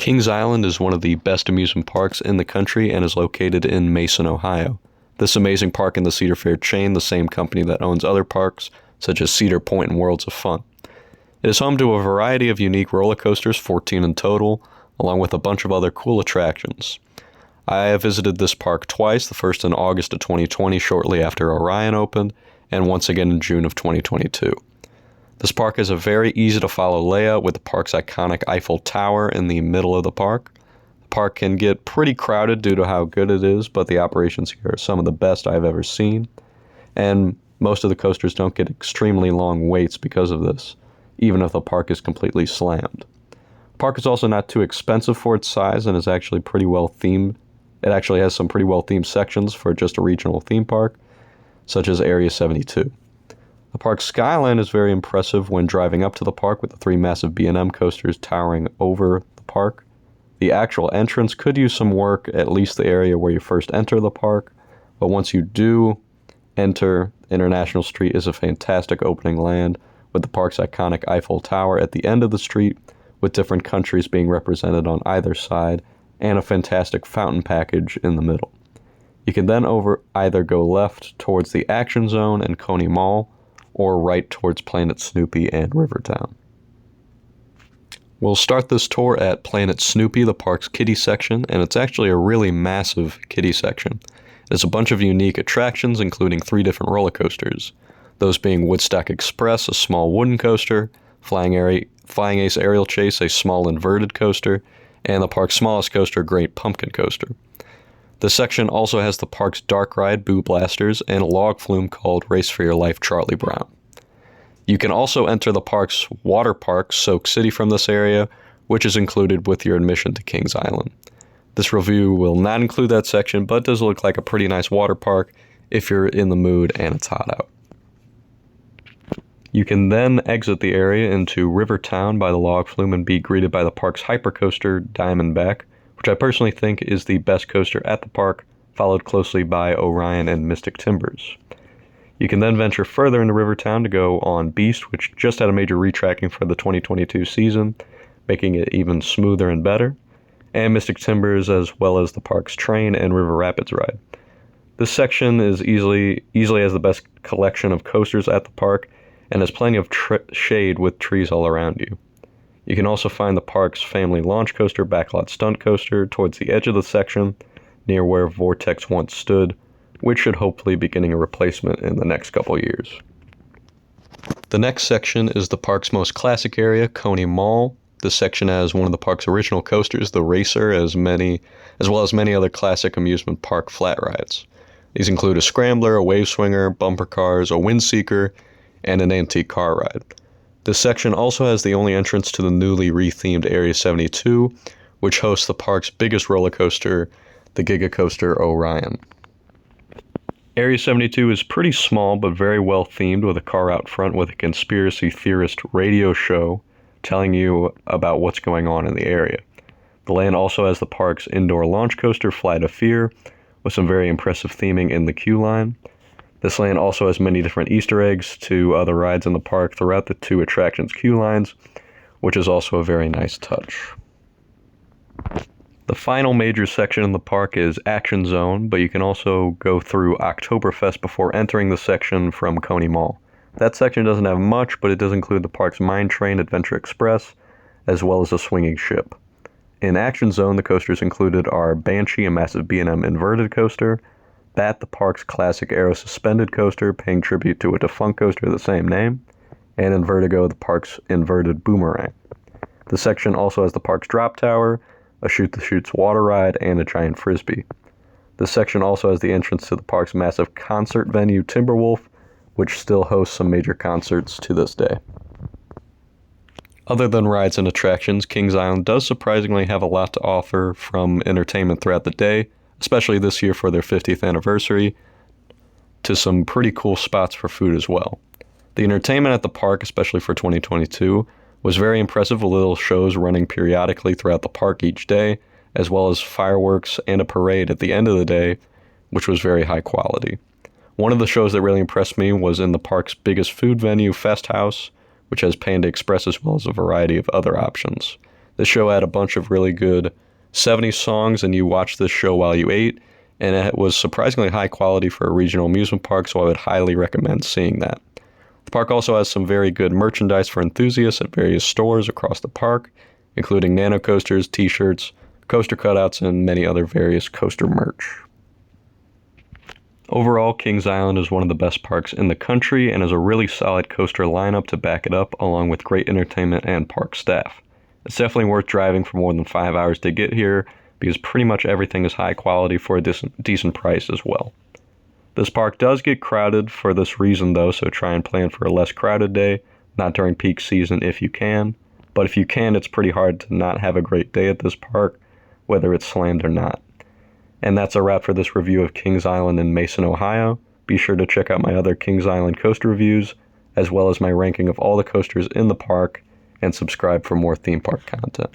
Kings Island is one of the best amusement parks in the country and is located in Mason, Ohio. This amazing park in the Cedar Fair chain, the same company that owns other parks, such as Cedar Point and Worlds of Fun. It is home to a variety of unique roller coasters, 14 in total, along with a bunch of other cool attractions. I have visited this park twice, the first in August of 2020, shortly after Orion opened, and once again in June of 2022. This park has a very easy-to-follow layout with the park's iconic Eiffel Tower in the middle of the park. The park can get pretty crowded due to how good it is, but the operations here are some of the best I've ever seen. And most of the coasters don't get extremely long waits because of this, even if the park is completely slammed. The park is also not too expensive for its size and is actually pretty well themed. It actually has some pretty well themed sections for just a regional theme park, such as Area 72. The park's skyline is very impressive when driving up to the park with the 3 massive B&M coasters towering over the park. The actual entrance could use some work, at least the area where you first enter the park, but once you do enter, International Street is a fantastic opening land with the park's iconic Eiffel Tower at the end of the street, with different countries being represented on either side, and a fantastic fountain package in the middle. You can then either go left towards the Action Zone and Coney Mall, or right towards Planet Snoopy and Rivertown. We'll start this tour at Planet Snoopy, the park's kiddie section, and it's actually a really massive kiddie section. There's a bunch of unique attractions, including 3 different roller coasters, those being Woodstock Express, a small wooden coaster, Flying Ace Aerial Chase, a small inverted coaster, and the park's smallest coaster, Great Pumpkin Coaster. This section also has the park's dark ride, Boo Blasters, and a log flume called Race for Your Life, Charlie Brown. You can also enter the park's water park, Soak City, from this area, which is included with your admission to Kings Island. This review will not include that section, but does look like a pretty nice water park if you're in the mood and it's hot out. You can then exit the area into Rivertown by the log flume and be greeted by the park's hypercoaster, Diamondback, which I personally think is the best coaster at the park, followed closely by Orion and Mystic Timbers. You can then venture further into Rivertown to go on Beast, which just had a major retracking for the 2022 season, making it even smoother and better, and Mystic Timbers, as well as the park's train and River Rapids ride. This section is easily has the best collection of coasters at the park, and has plenty of shade with trees all around you. You can also find the park's family launch coaster, Backlot Stunt Coaster, towards the edge of the section, near where Vortex once stood, which should hopefully be getting a replacement in the next couple years. The next section is the park's most classic area, Coney Mall. This section has one of the park's original coasters, the Racer, as well as many other classic amusement park flat rides. These include a Scrambler, a Wave Swinger, bumper cars, a Windseeker, and an antique car ride. This section also has the only entrance to the newly rethemed Area 72, which hosts the park's biggest roller coaster, the Giga Coaster Orion. Area 72 is pretty small but very well themed, with a car out front with a conspiracy theorist radio show telling you about what's going on in the area. The land also has the park's indoor launch coaster, Flight of Fear, with some very impressive theming in the queue line. This land also has many different Easter eggs to other rides in the park throughout the 2 attractions queue lines, which is also a very nice touch. The final major section in the park is Action Zone, but you can also go through Oktoberfest before entering the section from Coney Mall. That section doesn't have much, but it does include the park's Mine Train Adventure Express, as well as a swinging ship. In Action Zone, the coasters included are Banshee, a massive B&M inverted coaster, Bat, the park's classic Aero suspended coaster, paying tribute to a defunct coaster of the same name, and Invertigo, the park's inverted boomerang. The section also has the park's drop tower, a shoot-the-chutes water ride, and a giant frisbee. This section also has the entrance to the park's massive concert venue, Timberwolf, which still hosts some major concerts to this day. Other than rides and attractions, Kings Island does surprisingly have a lot to offer from entertainment throughout the day, especially this year for their 50th anniversary, to some pretty cool spots for food as well. The entertainment at the park, especially for 2022, was very impressive, with little shows running periodically throughout the park each day, as well as fireworks and a parade at the end of the day, which was very high quality. One of the shows that really impressed me was in the park's biggest food venue, Fest House, which has Panda Express as well as a variety of other options. The show had a bunch of really good 70s songs, and you watched this show while you ate, and it was surprisingly high quality for a regional amusement park, so I would highly recommend seeing that. The park also has some very good merchandise for enthusiasts at various stores across the park, including nano coasters, t-shirts, coaster cutouts, and many other various coaster merch. Overall, Kings Island is one of the best parks in the country and has a really solid coaster lineup to back it up, along with great entertainment and park staff. It's definitely worth driving for more than 5 hours to get here because pretty much everything is high quality for a decent price as well. This park does get crowded for this reason though, so try and plan for a less crowded day, not during peak season if you can. But if you can, it's pretty hard to not have a great day at this park, whether it's slammed or not. And that's a wrap for this review of Kings Island in Mason, Ohio. Be sure to check out my other Kings Island coaster reviews, as well as my ranking of all the coasters in the park, and subscribe for more theme park content.